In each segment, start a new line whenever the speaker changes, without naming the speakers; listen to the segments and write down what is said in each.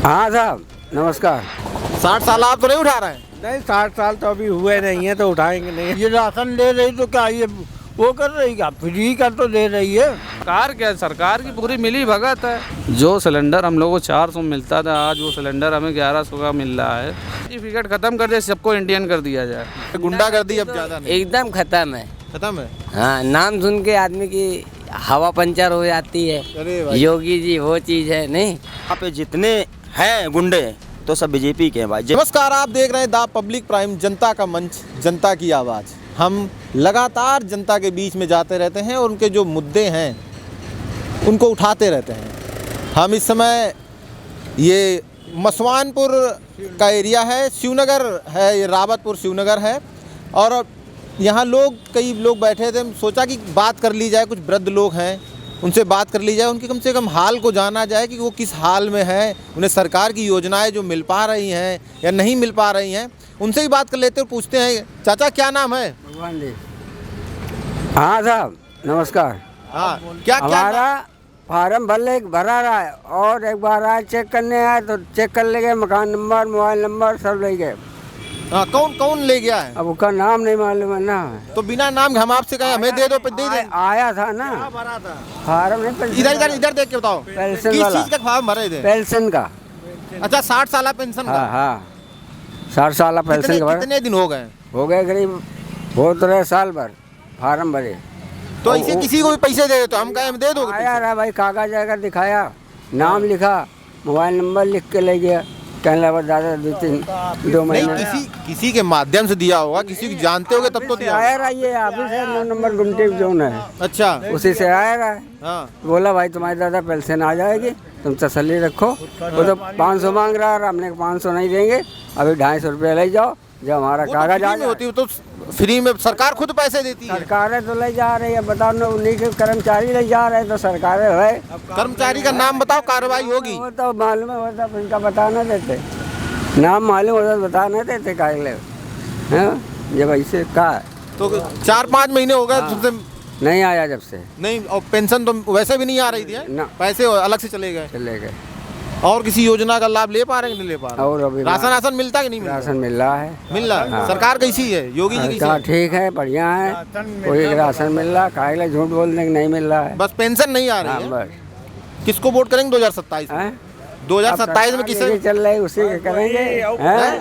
हाँ साहब नमस्कार।
60 साल आप तो नहीं उठा रहे हैं?
नहीं 60 साल तो अभी हुए नहीं है तो उठाएंगे नहीं। ये राशन ले रही तो क्या ये वो कर रही क्या, फ्री का तो दे रही है।
सरकार क्या, सरकार की पूरी मिली भगत है। जो सिलेंडर हम लोगों को 400 मिलता था, आज वो सिलेंडर हमें 1100 का मिल रहा है। सर्टिफिकेट खत्म कर दे, सबको इंडियन कर दिया जाए।
गुंडागर्दी अब ज्यादा नहीं,
एकदम खत्म है।
खत्म है।
हाँ, नाम सुन के आदमी की हवा पंचर हो जाती है।
अरे भाई,
योगी जी वो चीज है नहीं।
यहाँ पे जितने हैं गुंडे तो सब बीजेपी के हैं भाई।
नमस्कार, आप देख रहे हैं द पब्लिक प्राइम, जनता का मंच, जनता की आवाज़। हम लगातार जनता के बीच में जाते रहते हैं और उनके जो मुद्दे हैं उनको उठाते रहते हैं। हम इस समय ये मसवानपुर का एरिया है, शिवनगर है, ये रावतपुर शिवनगर है और यहाँ कई लोग बैठे थे। सोचा कि बात कर ली जाए, कुछ वृद्ध लोग हैं उनसे बात कर ली जाए, उनके कम से कम हाल को जाना जाए कि वो किस हाल में है, उन्हें सरकार की योजनाएं जो मिल पा रही हैं या नहीं मिल पा रही हैं, उनसे ही बात कर लेते और पूछते हैं। चाचा क्या नाम है?
भगवान जी। हाँ साहब नमस्कार।
हाँ, क्या
हमारा फार्म भरा रहा है और एक बार आए चेक करने आए तो चेक कर ले गए, मकान नंबर मोबाइल नंबर सब ले गए।
हाँ, कौन कौन ले गया है?
अब उसका नाम नहीं मालूम है ना।
तो बिना नाम हम आपसे कहे हमें दे दो, दे दे।
आया था ना फार्म नहीं,
इधर इधर इधर देख के बताओ,
पेंशन
किस
वाला।
चीज का फॉर्म भरे थे?
पेंशन का।
अच्छा, 60 साल पेंशन का।
हाँ हाँ 60 साल पेंशन का।
कितने दिन हो गए?
हो गए करीब, हो तो रहे साल भर फार्म भरे।
तो ऐसे किसी को भी पैसे दे तो हम कहे दे दो।
आया रहा भाई, कागज आकर दिखाया, नाम लिखा, मोबाइल नंबर लिख के ले गया। कहने लगा दादा 2
नहीं,
महीने
किसी के माध्यम से दिया होगा, किसी को जानते होगे तब तो दिया होगा।
आया रहा। ये ऑफिस है 9 नंबर गुमटी जोन है,
अच्छा,
उसी से आया रहा है।
हाँ,
बोला भाई तुम्हारी दादा पेंशन आ जाएगी, तुम तसल्ली रखो। वो तो 500 मांग रहा है, हमने 500 नहीं देंगे, अभी 250 रुपये ले जाओ, जब हमारा कागज आ
होती है तो फ्री में सरकार खुद पैसे देती है।
सरकारें तो ले जा रही है, बताओ ना, उन्हीं के कर्मचारी ले जा रहे हैं तो सरकारें है।
कर्मचारी का नाम बताओ, कार्रवाई होगी।
वो तो मालूम होता, उनका बताना देते, नाम मालूम होता तो बताना देते कागले। हाँ, जब ऐसे का
तो 4-5 महीने हो गए तुमसे
नहीं आया जब से।
नहीं, और पेंशन तो वैसे भी नहीं आ रही थी
ना,
पैसे अलग से चले गए। और किसी योजना का लाभ ले पा रहे हैं कि नहीं ले पा रहे?
और अभी
राशन मिलता है कि नहीं मिलता?
राशन मिल रहा है।
मिल रहा है।
हाँ।
सरकार कैसी है? योगी जी कैसी है?
ठीक है, बढ़िया है, कोई राशन मिल रहा है, कागले झूठ बोलने के नहीं मिल रहा है।
बस पेंशन नहीं आ रही है।
बस
किसको वोट करेंगे 2027 में? 2027 में किसे
चल रही उसी के करेंगे,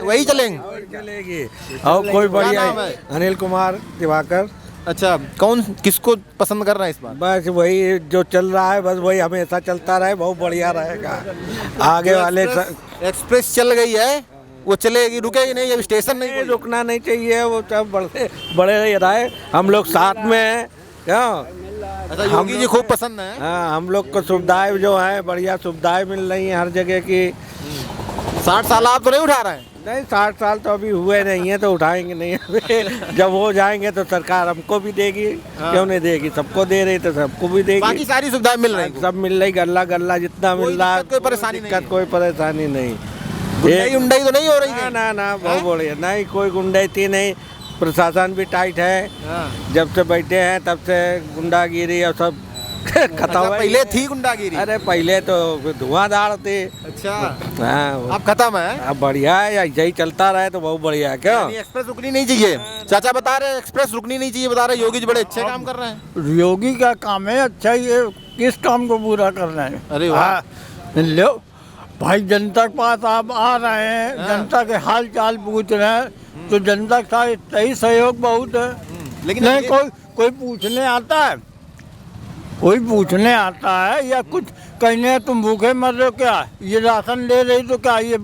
वही चलेंगे।
चलेगी। और कोई बढ़िया
नाम है?
अनिल कुमार दिवाकर।
अच्छा, कौन किसको पसंद कर रहा है इस बार?
बस वही जो चल रहा है, बस वही हमेशा चलता रहे, बहुत बढ़िया रहेगा। आगे वाले
एक्सप्रेस चल गई है, वो चलेगी, रुकेगी नहीं, अब स्टेशन नहीं
रुकना नहीं चाहिए, वो सब बड़े रहे, हम लोग साथ में हैं। क्यों?
अच्छा, योगी जी खूब पसंद है।
हाँ, हम लोग को सुविधाएं जो है बढ़िया सुविधाएं मिल रही हैं हर जगह की।
60 साल आप तो नहीं उठा रहे हैं?
नहीं 60 साल तो अभी हुए नहीं है तो उठाएंगे नहीं। जब हो जाएंगे तो सरकार हमको भी देगी।
हाँ।
क्यों नहीं देगी, सबको दे रही तो सबको भी देगी।
बाकी सारी सुविधाएं मिल रही हैं।
सब मिल रही, गल्ला जितना मिल रहा है,
कोई परेशानी नहीं है।
कोई परेशानी नहीं।
गुंडाई तो नहीं हो रही है?
ना बहुत बढ़िया, नहीं कोई गुंडाई नहीं। प्रशासन भी टाइट है,
हाँ।
जब से बैठे हैं तब से गुंडागिरी और सब खत्म।
पहले थी गुंडागिरी?
अरे पहले तो धुआंधार थे।
अच्छा,
हाँ,
अब खत्म है।
अब बढ़िया है, यही चलता रहे तो बहुत बढ़िया है। क्यों?
एक्सप्रेस रुकनी नहीं चाहिए। चाचा बता रहे एक्सप्रेस रुकनी नहीं चाहिए, बता रहे योगी जी बड़े अच्छे काम कर रहे हैं।
योगी का काम है अच्छा, ये किस काम को पूरा करना है?
अरे वाह,
लो भाई, जनता के पास आप आ रहे हैं, जनता के हाल चाल पूछ रहे हैं, तो जनता का सही सहयोग बहुत है।
लेकिन
नहीं कोई पूछने आता है, कोई पूछने आता है या कुछ कहने तुम भूखे मर रहे हो क्या, ये राशन ले रही तो क्या ये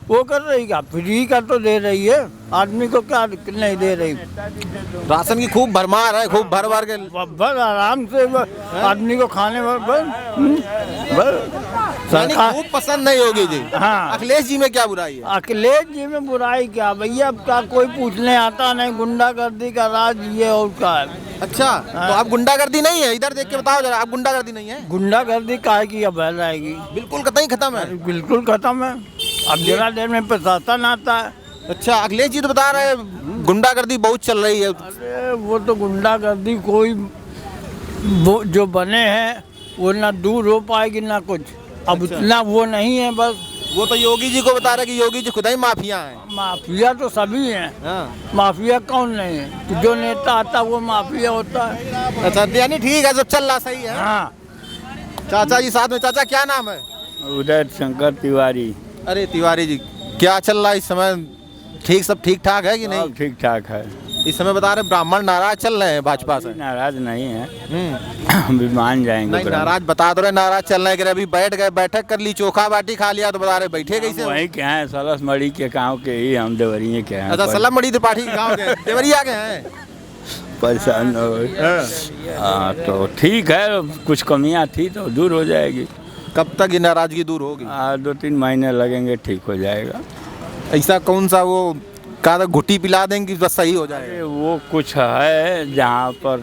वो कर रही क्या, फ्री का तो दे रही है, आदमी को क्या नहीं दे रही।
राशन की खूब भरमार है, खूब भर भर के
बस आराम से आदमी को खाने
सरकार खूब पसंद नहीं होगी जी।
हाँ,
अखिलेश जी में क्या बुराई है?
अखिलेश जी में बुराई क्या भैया, अब क्या कोई पूछने आता नहीं, गुंडागर्दी का राज ये और क्या है।
अच्छा, तो आप गुंडागर्दी नहीं है? इधर देख के बताओ जरा, आप गुंडागर्दी नहीं है?
गुंडागर्दी काहे की अब बह जाएगी,
बिल्कुल कतई खत्म है।
बिल्कुल खत्म है, अब जरा देर में प्रशासन आता है।
अच्छा, अखिलेश जी तो बता रहे हैं गुंडागर्दी बहुत चल रही है।
अरे वो तो गुंडागर्दी कोई वो जो बने हैं वो ना दूर हो पाएगी ना कुछ, अब
अच्छा।
उतना वो नहीं है, बस
वो तो योगी जी को बता रहे कि योगी जी खुद ही माफिया हैं।
माफिया तो सभी हैं,
हाँ।
माफिया कौन नहीं है? कि जो नेता आता वो माफिया होता है।
अच्छा, यानी ठीक है, सब चल रहा सही है।
हाँ,
चाचा जी साथ में, चाचा क्या नाम है?
उदय शंकर तिवारी।
अरे तिवारी जी, क्या चल रहा है इस समय? ठीक, सब ठीक ठाक है कि नहीं?
ठीक ठाक है,
इस समय बता रहे ब्राह्मण नाराज चल रहे हैं भाजपा से।
नाराज नहीं है, अभी मान जाएंगे।
नहीं, नाराज बता दो रहे, नाराज चल रहे हैं कि अभी बैठ गए, बैठक कर ली, चोखा बाटी खा लिया, तो बता रहे बैठे कैसे?
वही क्या है, सलस मड़ी के गाँव के ही हम देवरिये के हैं।
अच्छा, सलम मड़ी त्रिपाठी के गाँव के देवरिया के हैं।
परेशान हो। हाँ, तो ठीक है, कुछ कमियां थी तो दूर हो जाएगी।
कब तक ये नाराजगी दूर होगी?
2-3 महीने लगेंगे, ठीक हो जाएगा।
ऐसा कौन सा वो कहा घुट्टी पिला देंगे बस सही हो जाएगा?
अरे वो कुछ है जहाँ पर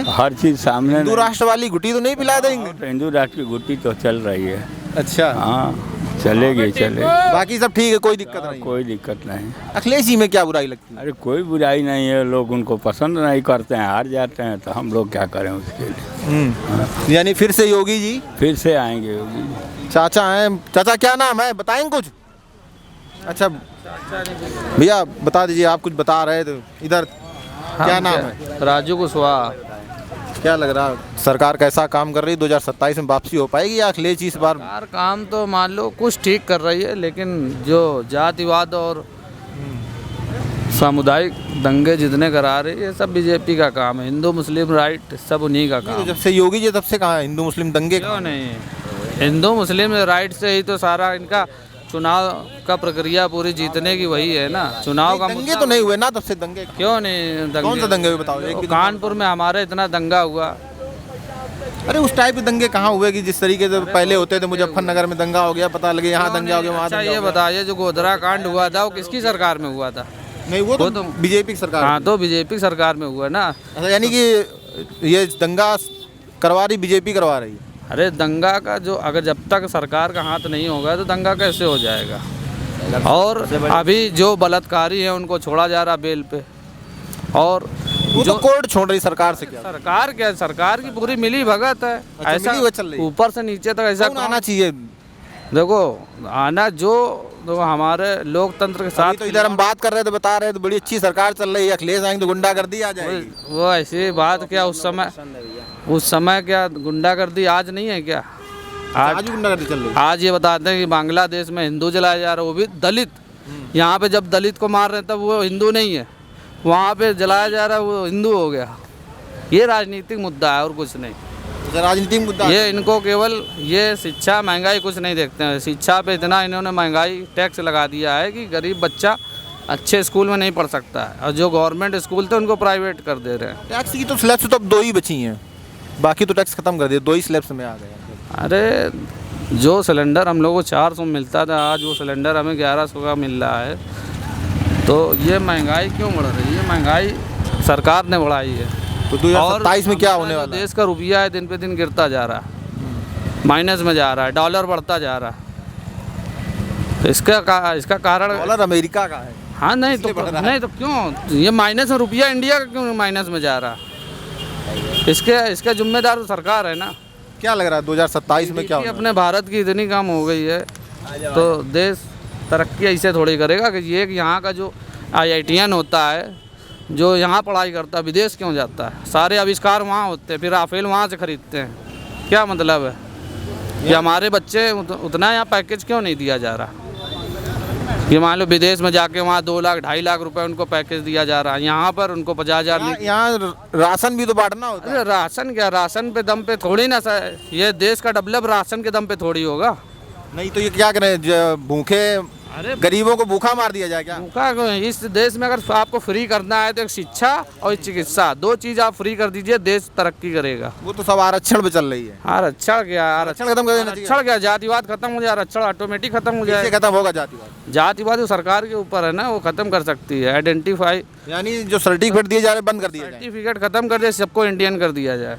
हर चीज़ सामने।
हिंदू राष्ट्र वाली घुट्टी तो नहीं पिला देंगे?
तो हिंदू राष्ट्र की गुट्टी तो चल रही है।
अच्छा,
हाँ, चलेगी।
बाकी सब ठीक है, कोई दिक्कत नहीं?
कोई दिक्कत नहीं।
अखिलेश जी में क्या बुराई लगती है?
अरे कोई बुराई नहीं है, लोग उनको पसंद नहीं करते हैं, हार जाते हैं, तो हम लोग क्या करें उसके लिए।
यानी फिर से योगी जी
फिर से आएंगे योगी जी।
चाचा हैं। चाचा क्या नाम है, बताएंगे कुछ? अच्छा भैया बता दीजिए, आप कुछ बता रहे थे इधर, क्या नाम है?
राजू कुशवाहा।
क्या लग रहा है सरकार कैसा काम कर रही है? 2027 में वापसी हो पाएगी या अखिलेश जी इस बार?
सरकार काम तो मान लो कुछ ठीक कर रही है, लेकिन जो जातिवाद और सामुदायिक दंगे जितने करा रही है, सब बीजेपी का काम है। हिंदू मुस्लिम राइट सब उन्हीं का काम।
जब से योगी जी तब से कहाँ हिंदू मुस्लिम दंगे?
क्यों नहीं, हिंदू मुस्लिम राइट से ही तो सारा इनका चुनाव का प्रक्रिया पूरी जीतने की वही है ना। चुनाव का
दंगे तो नहीं हुए ना तब से? दंगे
क्यों नहीं?
कौन सा दंगे हुए बताओ? एक भी
कानपुर में हमारे इतना दंगा हुआ।
अरे उस टाइप के दंगे कहाँ हुए कि जिस तरीके से पहले होते थे? मुजफ्फरनगर में दंगा हो गया, पता लगे यहाँ दंगा हो गया, वहाँ
अच्छा
दंगा
ये
हो गया।
बताइए, जो गोधरा कांड हुआ था वो किसकी सरकार में हुआ था?
नहीं, वो तो बीजेपी की सरकार।
हाँ, तो बीजेपी सरकार में हुआ ना।
अच्छा, यानी कि ये दंगा करवा रही बीजेपी करवा रही है?
अरे दंगा का जो अगर जब तक सरकार का हाथ नहीं होगा तो दंगा कैसे हो जाएगा? और अभी जो बलात्कारी हैं उनको छोड़ा जा रहा बेल पे, और
वो तो कोर्ट छोड़ रही सरकार से। क्या
सरकार क्या, सरकार की पूरी मिली भगत है।
अच्छा,
ऐसा
मिली भगत चल रही है?
ऊपर से नीचे तक ऐसा
कौन आना चाहिए?
देखो आना जो हमारे लोकतंत्र के साथ
तो इधर हम बात कर रहे थे, बता रहे थे बड़ी अच्छी सरकार चल रही है, अखिलेश आएंगे तो गुंडागर्दी आ जाएगी।
वो ऐसी बात क्या, उस समय क्या गुंडागर्दी आज नहीं है क्या?
आज गुंडागर्दी चल रही है।
आज ये बताते हैं कि बांग्लादेश में हिंदू जलाया जा रहा है, वो भी दलित। यहाँ पे जब दलित को मार रहे हैं तब वो हिंदू नहीं है, वहाँ पे जलाया जा रहा है वो हिंदू हो गया। ये राजनीतिक मुद्दा है और कुछ नहीं।
राजनीतिक मुद्दा
ये इनको केवल ये शिक्षा महंगाई कुछ नहीं देखते हैं। शिक्षा पे इतना इन्होंने महंगाई टैक्स लगा दिया है कि गरीब बच्चा अच्छे स्कूल में नहीं पढ़ सकता है, और जो गवर्नमेंट स्कूल थे उनको प्राइवेट कर दे रहे हैं।
टैक्स की तो स्लैब्स तो अब 2 ही बची हैं, बाकी तो टैक्स खत्म कर दिया, 2 ही स्लैब्स में आ गए।
अरे जो सिलेंडर हम लोगों को 400 मिलता था, आज वो सिलेंडर हमें 1100 का मिल रहा है। तो ये महंगाई क्यों बढ़ रही है? महंगाई सरकार ने बढ़ाई है।
तो 2027 में क्या होने वाला है?
देश का रुपया है दिन पे दिन गिरता जा रहा है, माइनस में जा रहा है, डॉलर बढ़ता जा रहा है। तो इसका कारण
डॉलर अमेरिका का है।
हाँ, नहीं तो क्यों ये माइनस में, रुपया इंडिया का क्यों माइनस में जा रहा है? इसका जिम्मेदार तो सरकार है ना।
क्या लग रहा है 2027 में क्या होगा?
अपने भारत की इतनी कम हो गई है तो देश तरक्की ऐसे थोड़ी करेगा कि ये यहाँ का जो IITian होता है, जो यहाँ पढ़ाई करता है, विदेश क्यों जाता है? सारे आविष्कार वहाँ होते हैं, फिर राफेल वहाँ से खरीदते हैं। क्या मतलब है कि हमारे बच्चे उतना यहाँ पैकेज क्यों नहीं दिया जा रहा? ये मान लो विदेश में जाके वहाँ 2 लाख 2.5 लाख रुपए उनको पैकेज दिया जा रहा है, यहाँ पर उनको 50,000।
यहाँ राशन भी तो बांटना होता है।
अरे राशन क्या, राशन पे दम पे थोड़ी ना ये देश का डेवलप राशन के दम पे थोड़ी होगा।
नहीं तो ये क्या करें, भूखे गरीबों को भूखा मार दिया जाए क्या?
भूखा इस देश में अगर आपको फ्री करना है तो एक शिक्षा और चिकित्सा, 2 चीज़ आप फ्री कर दीजिए, देश तरक्की करेगा।
वो तो सब आरक्षण पे चल रही है।
आरक्षण क्या,
आरक्षण खत्म कर देना चाहिए।
आरक्षण क्या, जातिवाद खत्म हो जाए, आरक्षण ऑटोमेटिक खत्म हो जाए।
खत्म होगा जातिवाद?
जातिवाद तो सरकार के ऊपर है ना, वो खत्म कर सकती है। आइडेंटिफाई
यानी जो सर्टिफिकेट दिए जा रहे बंद कर दिया जाए।
सर्टिफिकेट खत्म कर दे, सबको इंडियन कर दिया जाए।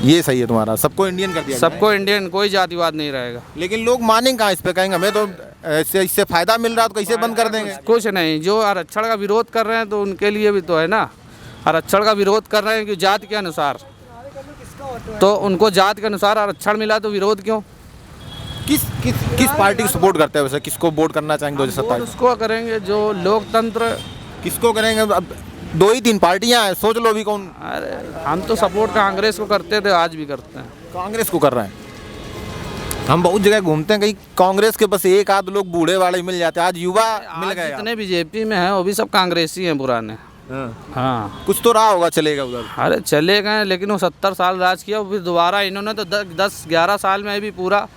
ये सही है तुम्हारा, सबको इंडियन कर दिया जाए।
सबको इंडियन, कोई जातिवाद नहीं रहेगा।
लेकिन लोग मानेंगे कहाँ इस पे? कहेंगे हमें तो इससे फायदा मिल रहा है, तो कैसे बंद कर देंगे?
कुछ नहीं, जो आरक्षण का विरोध कर रहे हैं तो उनके लिए भी तो है ना। आरक्षण का विरोध कर रहे हैं कि जाति के अनुसार, तो उनको जाति के अनुसार आरक्षण मिला तो विरोध क्यों?
किस पार्टी को सपोर्ट करते हैं वैसे? किसको वोट करना चाहेंगे 2027?
उसको करेंगे जो लोकतंत्र।
किसको करेंगे? अब 2 ही 3 पार्टियां हैं, सोच लो अभी कौन।
अरे हम तो सपोर्ट कांग्रेस को करते थे, आज भी करते हैं।
कांग्रेस को कर रहे हैं। हम बहुत जगह घूमते हैं, कहीं कांग्रेस के बस एक आध लोग बूढ़े वाले मिल जाते हैं, आज युवा मिल गए।
जितने बीजेपी में हैं वो भी सब कांग्रेसी हैं पुराने। हाँ
कुछ तो रहा होगा, चलेगा उधर।
अरे चले गए, लेकिन वो 70 साल राज किया, फिर दोबारा इन्होंने तो 10-11 साल में भी पूरा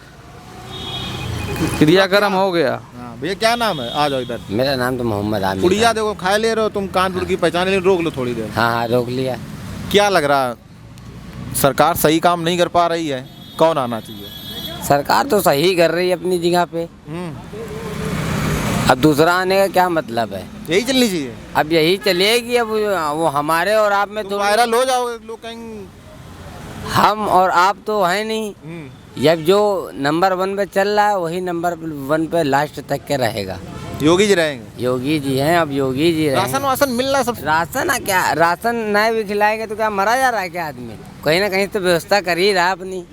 क्रियाक्रम हो गया।
भैया क्या नाम है? आ जाओ इधर।
मेरा नाम तो मोहम्मद आमिर।
उड़िया देखो खाए ले रहे हो तुम, कानपुर की पहचान ले, रोक लो थोड़ी देर।
हाँ हाँ रोक लिया।
क्या लग रहा है, सरकार सही काम नहीं कर पा रही है, कौन आना चाहिए?
सरकार तो सही कर रही है अपनी जगह पे, अब दूसरा आने का क्या मतलब है?
यही चलनी चाहिए।
अब यही चलेगी। अब वो हमारे और आप में
तुम
तो
वायरल हो जाओगे, लोग कहेंगे
हम और आप तो है नहीं। जब जो नंबर 1 पे चल रहा है वही नंबर 1 पे लास्ट तक के रहेगा।
योगी जी रहेंगे।
योगी जी हैं, अब योगी जी रहेंगे।
राशन वासन मिल रहा है सब?
राशन क्या, राशन नहीं भी खिलाएंगे तो क्या मरा जा रहा है क्या आदमी? कहीं ना कहीं तो व्यवस्था कर ही रहा है अपनी।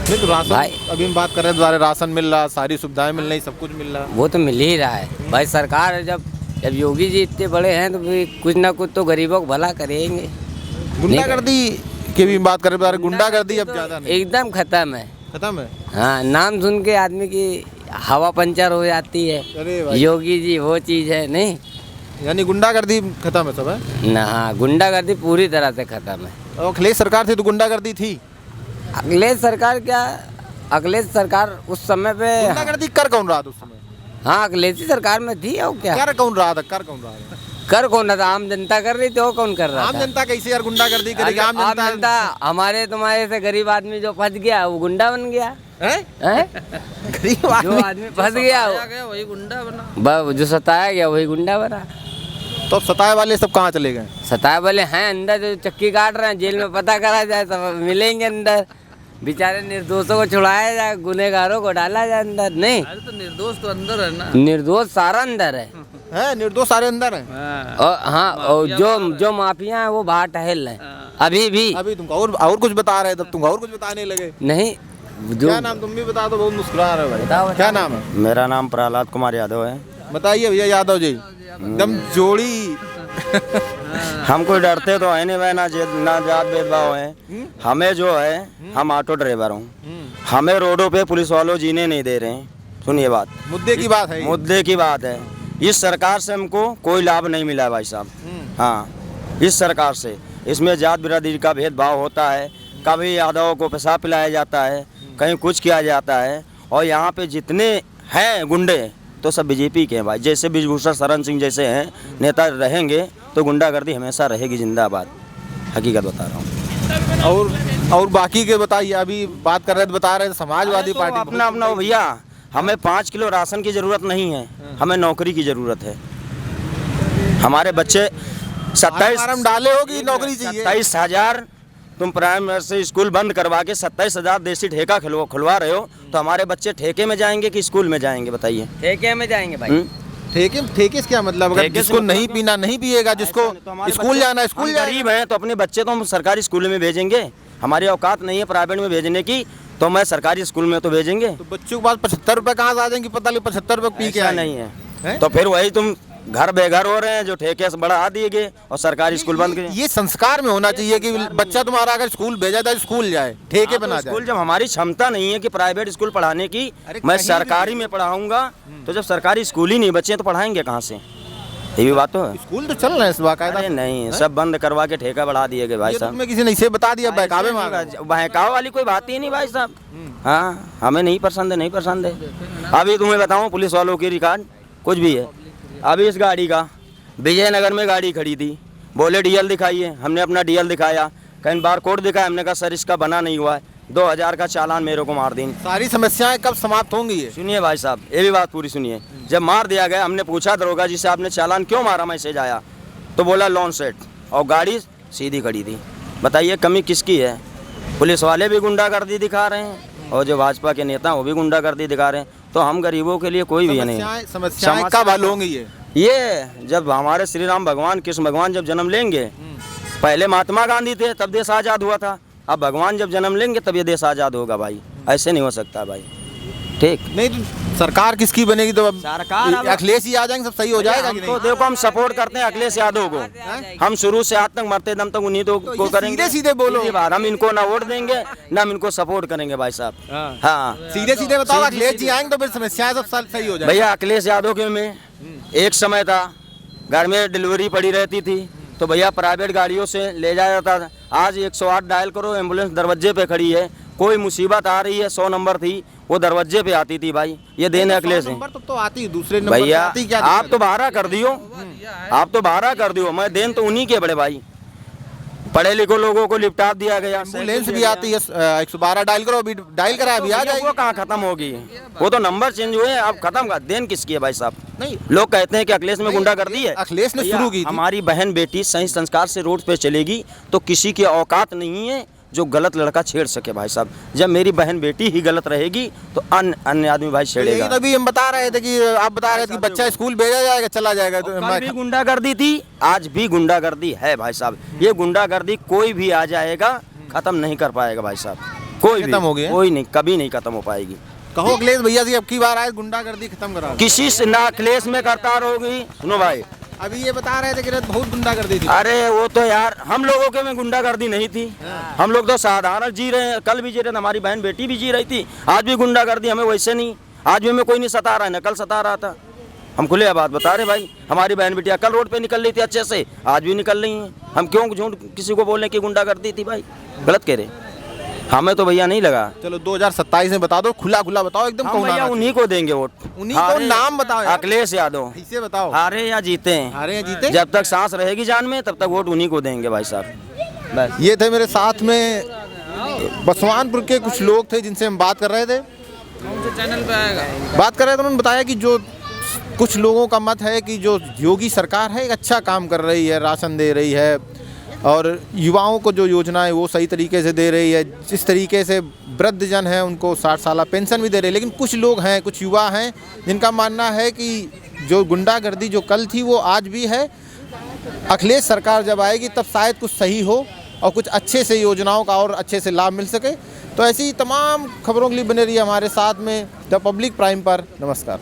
नहीं तो राशन
भाई
अभी हम बात कर रहे हैं, द्वारा राशन मिल रहा, सारी सुविधाएं मिल रही, सब कुछ मिल रहा।
वो तो मिल ही रहा है भाई। सरकार जब योगी जी इतने बड़े हैं तो फिर कुछ ना कुछ तो गरीबों को भला करेंगे।
गुंडागर्दी की भी बात करें, गुंडागर्दी अब ज्यादा नहीं,
एकदम खत्म है।
खत्म है।
हाँ, नाम सुन के आदमी की हवा पंचर हो जाती है।
अरे भाई,
योगी जी वो चीज़ है नहीं।
यानी गुंडागर्दी खत्म है सब है
ना? हाँ, गुंडागर्दी पूरी तरह से खत्म है।
और अखिलेश सरकार थी तो गुंडागर्दी थी।
अखिलेश सरकार क्या, अखिलेश सरकार उस समय पे
गुंडागर्दी कर कौन रहा था उस समय?
हाँ अखिलेश ही सरकार में थी। और क्या
कर कौन रहा था? कर कौन रहा था?
कर कौन रहा था? आम जनता कर रही थी। और कौन कर रहा
आम
था?
जनता कैसे यार गुंडागर्दी करेगी? आम
आम
जनता
जनता हमारे तुम्हारे से गरीब आदमी जो फंस गया वो गुंडा बन गया
है?
है?
गरीब
जो
आदमी
आदमी फंस गया
वही गुंडा बना।
जो सताया गया वही गुंडा बना।
तो अब सताए वाले सब कहाँ चले गए?
सताए वाले हैं अंदर, जो चक्की काट रहे हैं, जेल में पता करा जाए सब मिलेंगे अंदर। बेचारे निर्दोषों को छुड़ाया जाए, गुनहगारों को डाला जाए अंदर। नहीं,
अरे तो निर्दोष तो अंदर है ना।
निर्दोष सारा अंदर है।
निर्दोष सारे अंदर हैं।
और हाँ, और जो माफिया है वो बाहर टहल रहे हैं अभी भी।
अभी तुमको और कुछ बता रहे, तब तुम और कुछ बताने लगे।
नहीं
क्या नाम? तुम भी बता दो, बहुत मुस्कुरा रहे हो भाई।
बताओ।
क्या नाम है?
मेरा नाम प्रहलाद कुमार यादव है।
बताइए भैया यादव जी, एकदम जोड़ी।
हम कोई डरते तो है नहीं भाई, ना जात भेदभाव है। हमें जो है, हम ऑटो ड्राइवर हूँ, हमें रोडों पे पुलिस वालों जीने नहीं दे रहे हैं। सुनिए बात,
मुद्दे की बात है ये।
मुद्दे की बात है। इस सरकार से हमको कोई लाभ नहीं मिला है भाई साहब। हाँ, इस सरकार से, इसमें जात बिरादरी का भेदभाव होता है। कभी यादवों को पेशाब पिलाया जाता है, कहीं कुछ किया जाता है। और यहाँ पे जितने हैं गुंडे तो सब बीजेपी के हैं भाई। जैसे ब्रिजभूषण शरण सिंह जैसे हैं नेता रहेंगे तो गुंडागर्दी हमेशा रहेगी जिंदाबाद। हकीकत बता रहा हूँ।
और बाकी के बताइए, अभी बात कर रहे थे, बता रहे थे समाजवादी
तो
पार्टी।
अपना अपना भैया, हमें 5 किलो राशन की ज़रूरत नहीं है, हमें नौकरी की ज़रूरत है। हमारे बच्चे 27
डाले होगी, नौकरी चाहिए।
27,000 तुम प्राइमरी से स्कूल बंद करवा के 27,000 देसी ठेका खुलवा रहे हो, तो हमारे बच्चे ठेके में जाएंगे कि स्कूल में जाएंगे? बताइए।
ठेके में जाएंगे भाई।
ठेके से क्या मतलब? अगर जिसको नहीं पीना नहीं पिएगा, जिसको स्कूल जाना स्कूल जाएगा।
गरीब हैं तो अपने बच्चे तो हम सरकारी स्कूल में भेजेंगे। हमारी औकात नहीं है प्राइवेट में भेजने की, तो मैं सरकारी स्कूल में तो भेजेंगे।
तो बच्चों के पास 75 रुपए कहाँ से आ जाएंगे? पता नहीं 75 रुपए पी के
ऐसा नहीं है। तो फिर वही तुम घर बेघर हो रहे हैं जो ठेके से बढ़ा दिए गए और सरकारी स्कूल बंद गए।
ये संस्कार में होना चाहिए कि बच्चा तुम्हारा अगर स्कूल भेजा जाए स्कूल जाए, ठेके पे ना जाए।
स्कूल जब हमारी क्षमता नहीं है कि प्राइवेट स्कूल पढ़ाने की, मैं सरकारी में पढ़ाऊंगा, तो जब सरकारी स्कूल ही नहीं बचे तो पढ़ाएंगे कहाँ से? ये भी बात तो है।
स्कूल तो चल रहे हैं इस बाकायदा।
अरे नहीं, सब बंद करवा के ठेका बढ़ा दिए गए भाई साहब।
किसी ने इसे बता दिया, बहकावे में आ गए।
बहकाव वाली कोई बात ही नहीं भाई साहब। हाँ, हमें नहीं पसंद है, नहीं पसंद है। अभी तुम्हें बताऊँ पुलिस वालों की रिकॉर्ड कुछ भी है। अभी इस गाड़ी का विजयनगर में गाड़ी खड़ी थी, बोले डीएल दिखाइए, हमने अपना डीएल दिखाया, कहीं बार कोड दिखाया, हमने कहा सर इसका बना नहीं हुआ है, 2000 का चालान मेरे को मार दी।
सारी समस्याएं कब समाप्त होंगी? ये
सुनिए भाई साहब, ये भी बात पूरी सुनिए। जब मार दिया गया, हमने पूछा दरोगा जी से आपने चालान क्यों मारा, मैसेज आया, तो बोला लोन सेट, और गाड़ी सीधी खड़ी थी। बताइए कमी किसकी है? पुलिस वाले भी गुंडागर्दी दिखा रहे हैं और जो भाजपा के नेता वो भी गुंडागर्दी दिखा रहे हैं। तो हम गरीबों के लिए कोई भी नहीं।
समस्याएं कब हल होंगी?
ये जब हमारे श्री राम भगवान कृष्ण भगवान जब जन्म लेंगे, पहले महात्मा गांधी थे तब देश आज़ाद हुआ था, अब भगवान जब जन्म लेंगे तब ये देश आज़ाद होगा भाई। ऐसे नहीं हो सकता भाई। ठीक
नहीं तो सरकार किसकी बनेगी तो अब
सरकार अब-
अखिलेश ही आ जाएंगे, सब सही हो जाएगा कि
तो
नहीं?
देखो हम सपोर्ट करते हैं अखिलेश यादव को, हम शुरू से आज तक मरते दम तक उन्हीं को
ये
करेंगे।
सीधे सीधे बोलो।
सीधी बात, हम इनको ना वोट देंगे ना हम इनको सपोर्ट करेंगे भाई साहब। हाँ
सीधे सीधे बताओ, अखिलेश जी आएंगे तो फिर समस्याएं सब सही हो जाएगी।
भैया, अखिलेश यादव के में एक समय था घर में डिलीवरी पड़ी रहती थी तो भैया प्राइवेट गाड़ियों से ले जाया जाता था। आज 108 डायल करो, एम्बुलेंस दरवाजे पे खड़ी है। कोई मुसीबत आ रही है, 100 नंबर थी वो दरवाजे पे आती थी भाई। ये देन है अखिलेश है
नंबर तो आती, दूसरे नंबर
भैया।
पे आती क्या
आप तो बारह कर दियो, आप तो बारह कर दियो, मैं देन तो उन्हीं के बड़े भाई। पढ़े लिखे लोगों को लिपटाप दिया गया,
एम्बुलेंस भी आती है, 112 डायल करो, अभी डायल करा अभी आ जाएगी।
वो कहाँ खत्म होगी, वो तो नंबर चेंज हुए, अब खत्म का देन किसकी है भाई साहब?
नहीं,
लोग कहते हैं कि अखिलेश में गुंडागर्दी है।
अखिलेश ने
भैया,
शुरू की थी।
हमारी बहन बेटी सही संस्कार से रोड पे चलेगी तो किसी की औकात नहीं है जो गलत लड़का छेड़ सके भाई साहब। जब मेरी बहन बेटी ही गलत रहेगी तो अन्य आदमी भाई
यही
छेड़ेगा।
तो अभी हम बता रहे थे कि आप बता रहे थे कि बच्चा स्कूल भेजा जाएगा, चला जाएगा तो
कल भी गुंडागर्दी थी, आज भी गुंडागर्दी है भाई साहब। ये गुंडागर्दी कोई भी आ जाएगा खत्म नहीं कर पाएगा भाई साहब, कोई भी
खत्म हो गई है?
कोई नहीं, कभी नहीं खत्म हो पाएगी।
कहो अखिलेश भैया जी अब की बार आए गुंडागर्दी खत्म करा।
किसी से ना अखिलेश में करता रहोगी। सुनो भाई,
अभी ये बता रहे थे कि बहुत गुंडागर्दी थी।
अरे वो तो यार हम लोगों के में गुंडागर्दी नहीं थी, हम लोग तो साधारण जी रहे हैं। कल भी जी रहे थे, हमारी बहन बेटी भी जी रही थी। आज भी गुंडागर्दी हमें वैसे नहीं, आज भी हमें कोई नहीं सता रहा है, न कल सता रहा था। हम खुले बात बता रहे भाई, हमारी बहन बेटियां कल रोड पे निकल रही थी अच्छे से, आज भी निकल रही हैं। हम क्यों झूठ किसी को बोलने की गुंडागर्दी थी भाई, गलत कह रहे। हमें तो भैया नहीं लगा।
चलो 2027 में बता दो, खुला खुला बताओ एकदम।
हम
कौन
भैया
आना
उन्हीं को देंगे वोट।
उन्हीं को नाम बताओ यार।
अखिलेश यादव।
इसे बताओ,
हारे या जीते हैं,
हारे या जीते?
जब तक सांस रहेगी जान में तब तक वोट उन्हीं को देंगे भाई साहब। बस
ये थे मेरे साथ में बसवानपुर के कुछ लोग थे जिनसे हम बात कर रहे थे।
चैनल पे आएगा।
बात कर रहे थे, उन्होंने बताया कि जो कुछ लोगों का मत है कि जो योगी सरकार है एक अच्छा काम कर रही है, राशन दे रही है और युवाओं को जो योजनाएं वो सही तरीके से दे रही है। जिस तरीके से वृद्धजन हैं उनको 60 साल पेंशन भी दे रही है। लेकिन कुछ लोग हैं, कुछ युवा हैं जिनका मानना है कि जो गुंडागर्दी जो कल थी वो आज भी है। अखिलेश सरकार जब आएगी तब शायद कुछ सही हो और कुछ अच्छे से योजनाओं का और अच्छे से लाभ मिल सके। तो ऐसी तमाम खबरों के लिए बने रहिए हमारे साथ में द पब्लिक प्राइम पर। नमस्कार।